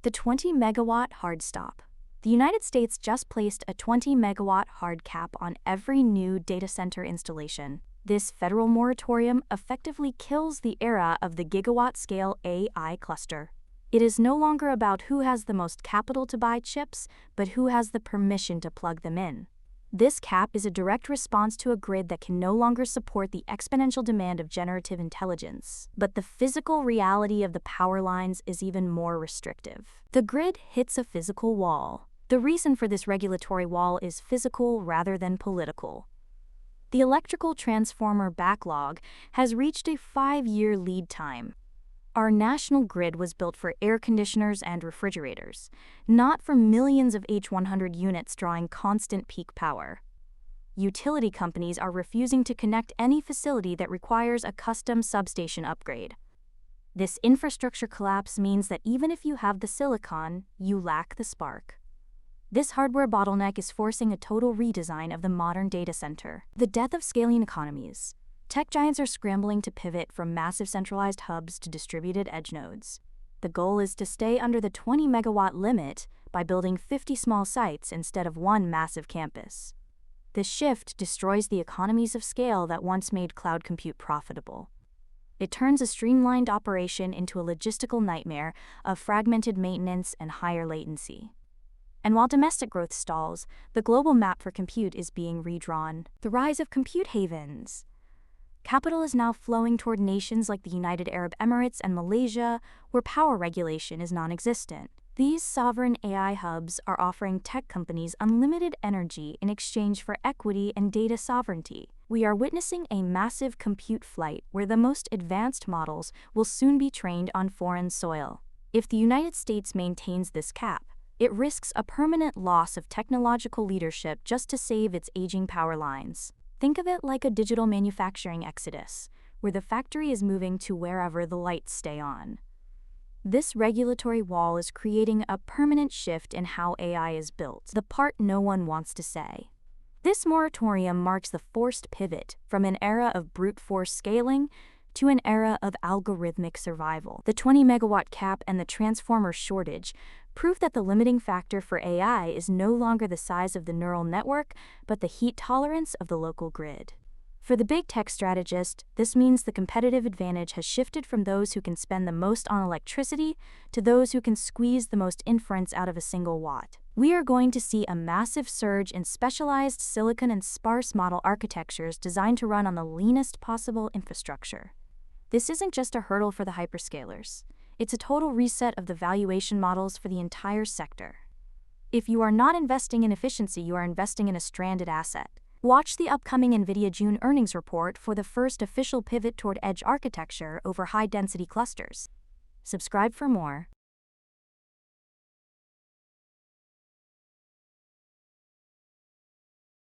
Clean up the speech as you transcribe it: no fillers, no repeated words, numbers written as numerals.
The 20 megawatt hard stop. The United States just placed a 20 megawatt hard cap on every new data center installation. This federal moratorium effectively kills the era of the gigawatt-scale AI cluster. It is no longer about who has the most capital to buy chips, but who has the permission to plug them in. This cap is a direct response to a grid that can no longer support the exponential demand of generative intelligence. But the physical reality of the power lines is even more restrictive. The grid hits a physical wall. The reason for this regulatory wall is physical rather than political. The electrical transformer backlog has reached a 5-year lead time. Our national grid was built for air conditioners and refrigerators, not for millions of H100 units drawing constant peak power. Utility companies are refusing to connect any facility that requires a custom substation upgrade. This infrastructure collapse means that even if you have the silicon, you lack the spark. This hardware bottleneck is forcing a total redesign of the modern data center. The death of scaling economies. Tech giants are scrambling to pivot from massive centralized hubs to distributed edge nodes. The goal is to stay under the 20 megawatt limit by building 50 small sites instead of one massive campus. This shift destroys the economies of scale that once made cloud compute profitable. It turns a streamlined operation into a logistical nightmare of fragmented maintenance and higher latency. And while domestic growth stalls, the global map for compute is being redrawn. The rise of compute havens. Capital is now flowing toward nations like the United Arab Emirates and Malaysia, where power regulation is non-existent. These sovereign AI hubs are offering tech companies unlimited energy in exchange for equity and data sovereignty. We are witnessing a massive compute flight where the most advanced models will soon be trained on foreign soil. If the United States maintains this cap, it risks a permanent loss of technological leadership just to save its aging power lines. Think of it like a digital manufacturing exodus, where the factory is moving to wherever the lights stay on. This regulatory wall is creating a permanent shift in how AI is built, the part no one wants to say. This moratorium marks the forced pivot from an era of brute force scaling to an era of algorithmic survival. The 20 megawatt cap and the transformer shortage prove that the limiting factor for AI is no longer the size of the neural network, but the heat tolerance of the local grid. For the big tech strategist, this means the competitive advantage has shifted from those who can spend the most on electricity to those who can squeeze the most inference out of a single watt. We are going to see a massive surge in specialized silicon and sparse model architectures designed to run on the leanest possible infrastructure. This isn't just a hurdle for the hyperscalers. It's a total reset of the valuation models for the entire sector. If you are not investing in efficiency, you are investing in a stranded asset. Watch the upcoming NVIDIA June earnings report for the first official pivot toward edge architecture over high-density clusters. Subscribe for more.